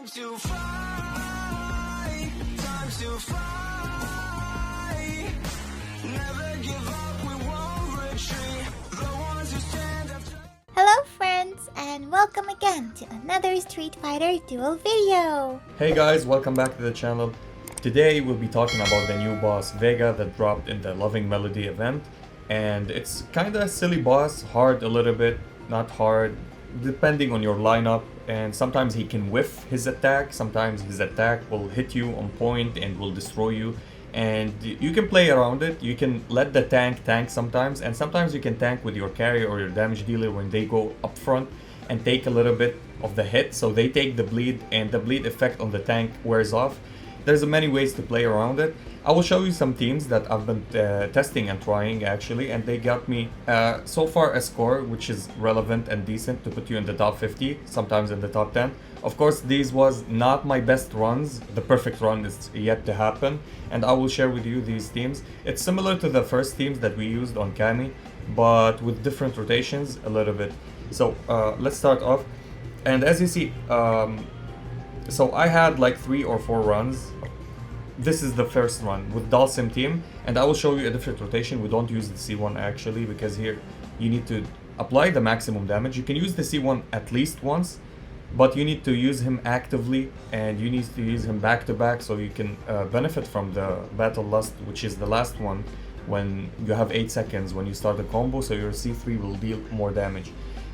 Time to fly, time to fly. Never give up, we won't retreat. The ones who stand up. Hello friends, and welcome again to another Street Fighter Duel video. Hey guys, welcome back to the channel. Today we'll be talking about the new boss Vega that dropped in the Loving Melody event. And it's kinda a silly boss, hard a little bit, not hard, depending on your lineup. And sometimes he can whiff his attack, sometimes his attack will hit you on point and will destroy you. And you can play around it, you can let the tank sometimes, and sometimes you can tank with your carrier or your damage dealer when they go up front and take a little bit of the hit, so they take the bleed and the bleed effect on the tank wears off. There's many ways to play around it. I will show you some teams that I've been testing and trying actually, and they got me so far a score which is relevant and decent to put you in the top 50, sometimes in the top 10. Of course, these was not my best runs. The perfect run is yet to happen, and I will share with you these teams. It's similar to the first teams that we used on Kami, but with different rotations a little bit. So let's start off. And as you see, so I had like 3 or 4 runs. This is the first run with Dalsim team, and I will show you a different rotation. We don't use the C1 actually, because here you need to apply the maximum damage. You can use the C1 at least once, but you need to use him actively, and you need to use him back to back so you can benefit from the Battle Lust, which is the last one when you have 8 seconds when you start the combo, so your C3 will deal more damage.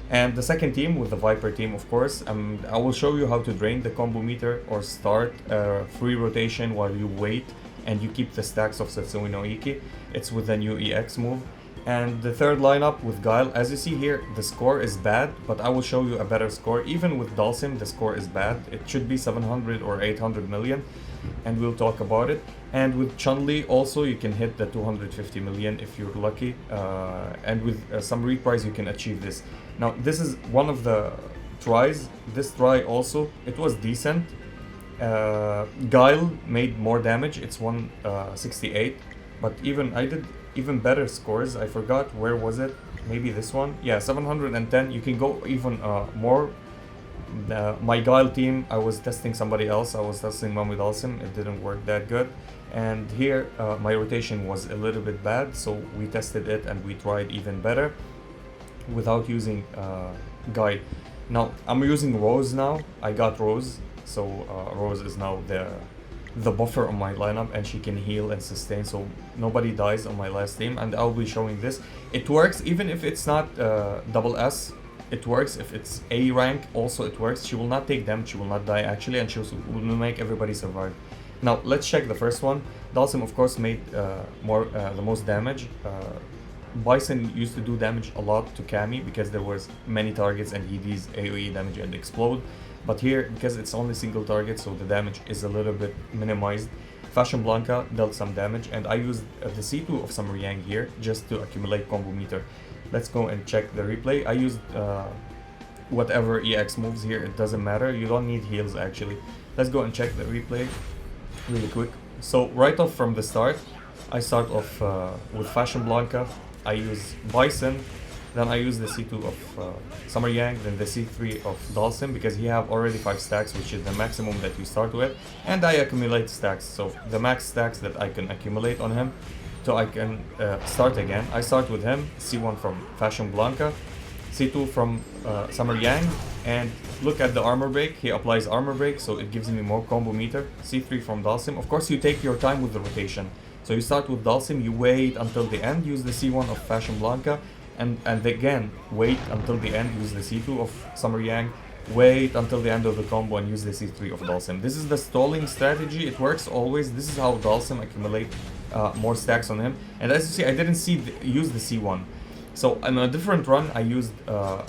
And the second team with the Viper team, of course, I will show you how to drain the combo meter or start a free rotation while you wait and you keep the stacks of Setsui no Iki. It's with the new EX move. And the third lineup with Guile, as you see here, the score is bad, but I will show you a better score. Even with Dalsim, the score is bad. It should be 700 or 800 million, and we'll talk about it. And with Chun-Li also, you can hit the 250 million if you're lucky, and with some reprise you can achieve this. Now this is one of the tries. This try also, it was decent. Guile made more damage, it's 168, but I did even better scores. I forgot, where was it? Maybe this one? Yeah, 710. You can go even more. My Guile team, I was testing somebody else. I was testing Mami Dalsim. It didn't work that good. And here, my rotation was a little bit bad, so we tested it and we tried even better without using Guile. Now, I'm using Rose now. I got Rose, so Rose is now the buffer on my lineup, and she can heal and sustain, so nobody dies on my last team. And I'll be showing this. It works even if it's not double S. It works if it's A rank, also it works. She will not take damage, she will not die actually, and she will make everybody survive. Now let's check the first one. Dalsim of course made the most damage. Bison used to do damage a lot to Kami because there was many targets and he does AoE damage and explode. But here, because it's only single target, so the damage is a little bit minimized. Fashion Blanca dealt some damage, and I used the C2 of Summer Yang here just to accumulate combo meter. Let's go and check the replay. I used whatever EX moves here, it doesn't matter. You don't need heals actually. Let's go and check the replay really quick. So right off from the start, I start off with Fashion Blanca. I use Bison, then I use the C2 of Summer Yang, then the C3 of Dalsim, because he have already 5 stacks, which is the maximum that you start with, and I accumulate stacks, so the max stacks that I can accumulate on him, so I can start again. I start with him, C1 from Fashion Blanca, C2 from Summer Yang, and look at the armor break. He applies armor break, so it gives me more combo meter. C3 from Dalsim. Of course, you take your time with the rotation. So you start with Dalsim, you wait until the end, use the C1 of Fashion Blanca, and again, wait until the end, use the C2 of Summer Yang, wait until the end of the combo and use the C3 of Dalsim. This is the stalling strategy, it works always. This is how Dalsim accumulate more stacks on him. And as you see, I didn't use the C1. So in a different run, I used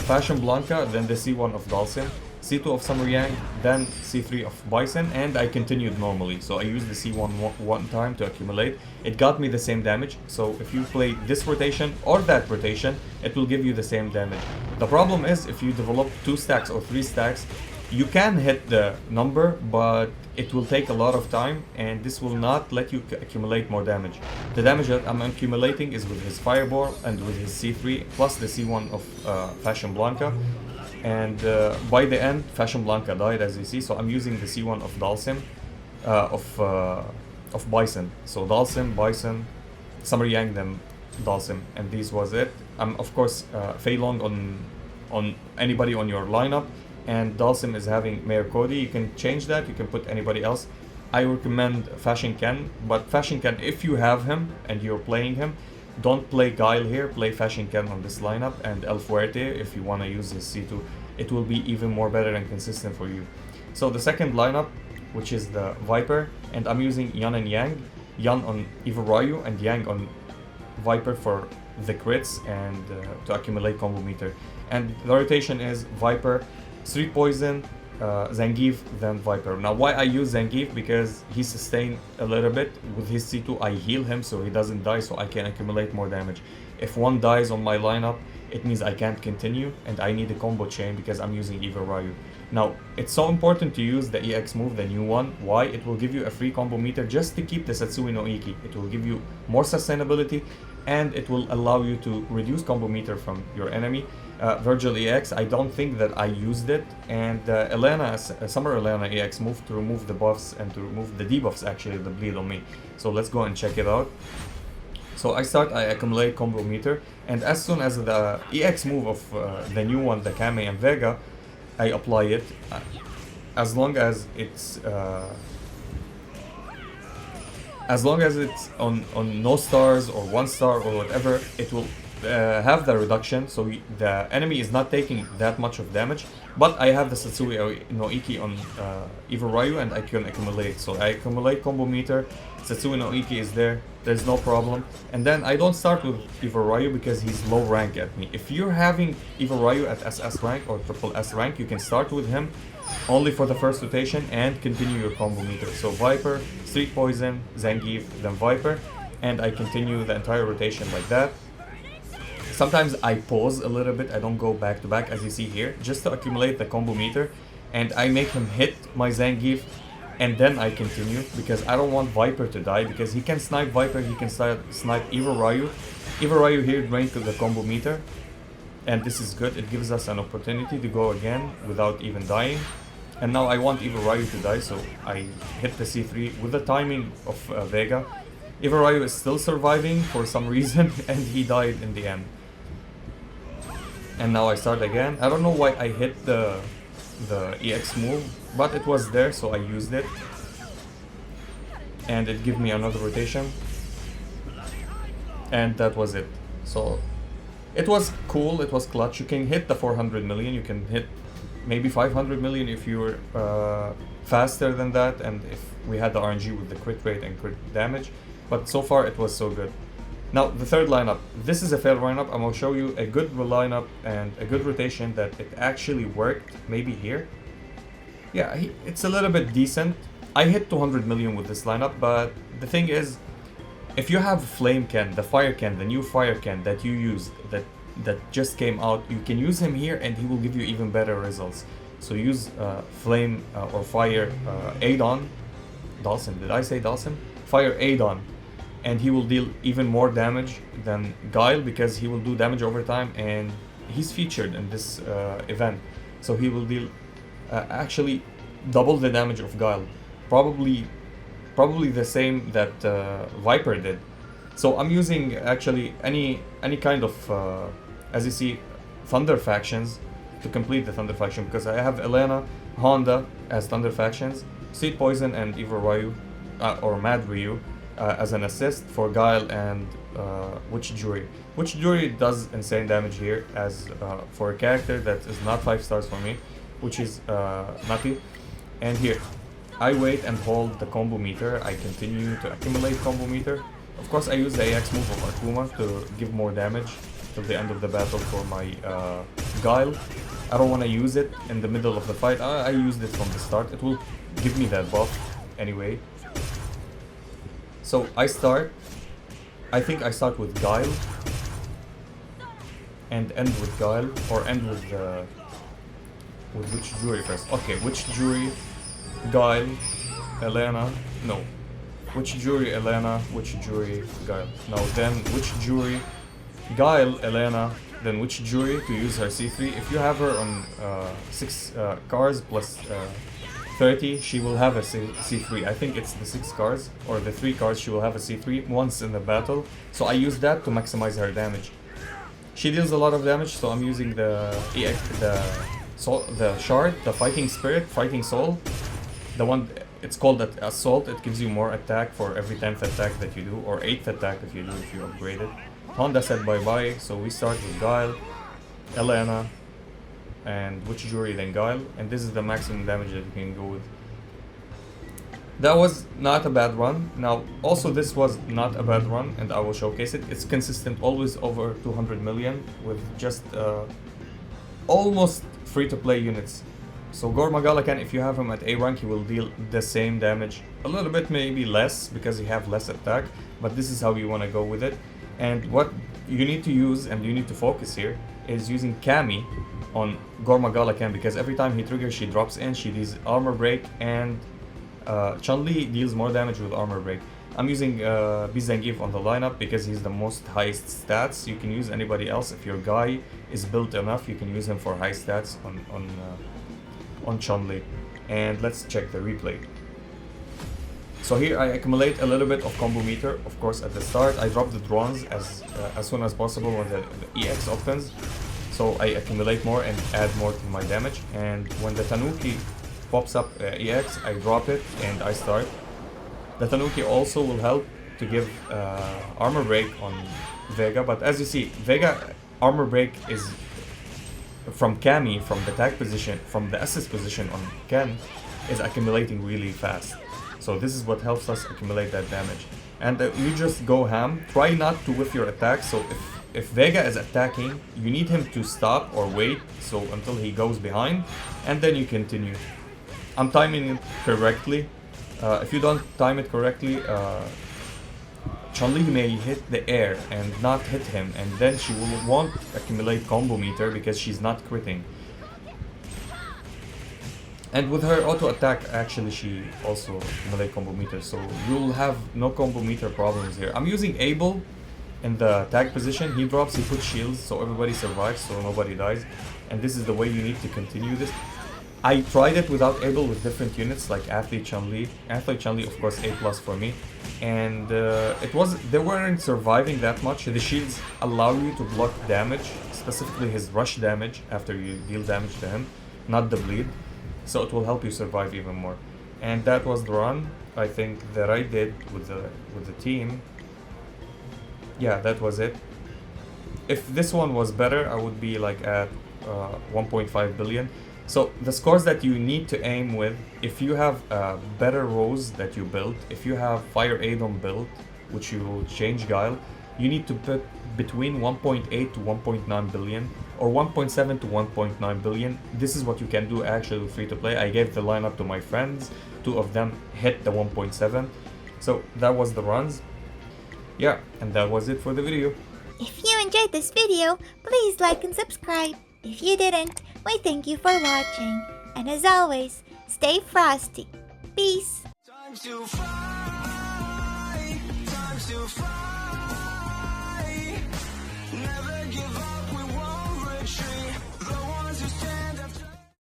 Fashion Blanca, then the C1 of Dalsim, C2 of Summer Yang, then C3 of Bison, and I continued normally. So I used the C1 one time to accumulate. It got me the same damage, so if you play this rotation or that rotation, it will give you the same damage. The problem is, if you develop 2 stacks or 3 stacks, you can hit the number, but it will take a lot of time, and this will not let you accumulate more damage. The damage that I'm accumulating is with his Fireball and with his C3, plus the C1 of Fashion Blanca. And by the end, Fashion Blanca died, as you see. So I'm using the C1 of Dalsim, of Bison. So Dalsim, Bison, Summer Yang, then Dalsim, and this was it. I'm of course Fei Long on anybody on your lineup, and Dalsim is having Mayor Cody. You can change that. You can put anybody else. I recommend Fashion Ken, but Fashion Ken, if you have him and you're playing him, don't play Guile here. Play Fashion Ken on this lineup, and El Fuerte if you want to use his C2. It will be even more better and consistent for you. So the second lineup, which is the Viper, and I'm using Yan and Yang. Yan on Evil Ryu and Yang on Viper for the crits and to accumulate combo meter. And the rotation is Viper, Street Poison, Zangief, then Viper. Now why I use Zangief? Because he sustained a little bit. With his C2 I heal him so he doesn't die, so I can accumulate more damage. If one dies on my lineup, it means I can't continue, and I need a combo chain because I'm using Evil Ryu. Now, it's so important to use the EX move, the new one. Why? It will give you a free combo meter just to keep the Satsui no Iki. It will give you more sustainability, and it will allow you to reduce combo meter from your enemy. Virgil EX, I don't think that I used it, and Elena, Summer Elena EX move to remove the buffs and to remove the debuffs, actually, the bleed on me. So let's go and check it out. So I accumulate combo meter, and as soon as the EX move of the new one, the Kame and Vega, I apply it. As long as it's on no stars or 1 star or whatever, it will have the reduction, so the enemy is not taking that much of damage. But I have the Satsui no Iki on Evil Ryu, and I can accumulate. So I accumulate combo meter, Satsui no Iki is there, there's no problem. And then I don't start with Evil Ryu because he's low rank at me. If you're having Evil Ryu at SS rank or triple S rank, you can start with him only for the first rotation and continue your combo meter. So Viper, Street Poison, Zangief, then Viper, and I continue the entire rotation like that. Sometimes I pause a little bit, I don't go back to back as you see here, just to accumulate the combo meter, and I make him hit my Zangief, and then I continue, because I don't want Viper to die, because he can snipe Viper, he can snipe Evil Ryu. Evil Ryu here drains the combo meter, and this is good, it gives us an opportunity to go again without even dying. And now I want Evil Ryu to die, so I hit the C3 with the timing of Vega. Evil Ryu is still surviving for some reason, and he died in the end. And now I start again. I don't know why I hit the EX move, but it was there, so I used it. And it gave me another rotation. And that was it. So it was cool, it was clutch. You can hit the 400 million, you can hit maybe 500 million if you're faster than that, and if we had the RNG with the crit rate and crit damage. But so far it was so good. Now the third lineup, this is a fair lineup. I'm gonna show you a good lineup and a good rotation that it actually worked. Maybe here, yeah, it's a little bit decent. I hit 200 million with this lineup, but the thing is, if you have Flame Ken, the Fire Ken, the new Fire Ken that you used, that just came out, you can use him here and he will give you even better results. So use Flame or Fire Adon, Dawson, did I say Dawson? Fire Adon, and he will deal even more damage than Guile, because he will do damage over time, and he's featured in this event. So he will deal actually double the damage of Guile, probably the same that Viper did. So I'm using actually any kind of, as you see, Thunder factions to complete the Thunder faction, because I have Elena, Honda as Thunder factions, Street Poison and Evil Ryu, or Mad Ryu, as an assist for Guile and Witch Jury. Witch Jury does insane damage here as for a character that is not 5 stars for me, which is Nutty. And here, I wait and hold the combo meter. I continue to accumulate combo meter. Of course, I use the AX move of Akuma to give more damage till the end of the battle for my Guile. I don't want to use it in the middle of the fight. I used it from the start. It will give me that buff anyway. So I think I start with Guile and end with Guile, or end with Witch Jury first. Okay, Witch Jury, Guile, Elena, no. Witch Jury, Elena, Witch Jury, Guile. Now then Witch Jury, Guile, Elena, then Witch Jury to use her C3. If you have her on 6 cars plus 30, she will have a C3. I think it's the 6 cars or the 3 cars, she will have a C3 once in the battle. So I use that to maximize her damage. She deals a lot of damage, so I'm using the EX, the shard, the fighting spirit, fighting soul. The one, it's called assault. It gives you more attack for every 10th attack that you do, or 8th attack if you do, if you upgrade it. Honda said bye bye, so we start with Guile, Elena, and Witch Jury, then Guile, and this is the maximum damage that you can go with. That was not a bad run. Now, also this was not a bad run, and I will showcase it. It's consistent, always over 200 million, with just almost free-to-play units. So Gormagalakan, if you have him at A rank, he will deal the same damage. A little bit maybe less, because you have less attack, but this is how you want to go with it. And what you need to use, and you need to focus here, is using Cammy on Gormagalakan, because every time he triggers, she drops in, she deals armor break, and Chun-Li deals more damage with armor break. I'm using Bizangief on the lineup because he's the most highest stats. You can use anybody else. If your guy is built enough, you can use him for high stats on Chun-Li. And let's check the replay. So here I accumulate a little bit of combo meter. Of course, at the start I drop the drones as soon as possible when the EX opens. So I accumulate more and add more to my damage. And when the Tanuki pops up EX, I drop it and I start. The Tanuki also will help to give armor break on Vega, but as you see, Vega armor break is from Cammy, from the tag position, from the assist position on Ken, is accumulating really fast. So this is what helps us accumulate that damage. And you just go ham, try not to whiff your attack. So if Vega is attacking, you need him to stop or wait so until he goes behind, and then you continue. I'm timing it correctly. If you don't time it correctly, Chun-Li may hit the air and not hit him, and then she won't accumulate combo meter because she's not critting. And with her auto attack, actually she also accumulates combo meter, so you'll have no combo meter problems here. I'm using Abel in the tag position. He drops, he puts shields, so everybody survives, so nobody dies. And this is the way you need to continue this. I tried it without Abel with different units like Athlete Chun-Li. Athlete Chun-Li, of course, A+ for me. And they weren't surviving that much. The shields allow you to block damage, specifically his rush damage after you deal damage to him, not the bleed. So it will help you survive even more. And that was the run, I think, that I did with the team. Yeah, that was it. If this one was better, I would be like at 1.5 billion. So the scores that you need to aim with, if you have better rows that you built, if you have Fire Adon built, which you will change Guile, you need to put between 1.8 to 1.9 billion or 1.7 to 1.9 billion. This is what you can do actually with free to play. I gave the lineup to my friends, 2 of them hit the 1.7. So that was the runs. Yeah, and that was it for the video. If you enjoyed this video, please like and subscribe. If you didn't, we thank you for watching. And as always, stay frosty. Peace. Time to fight, time to fight.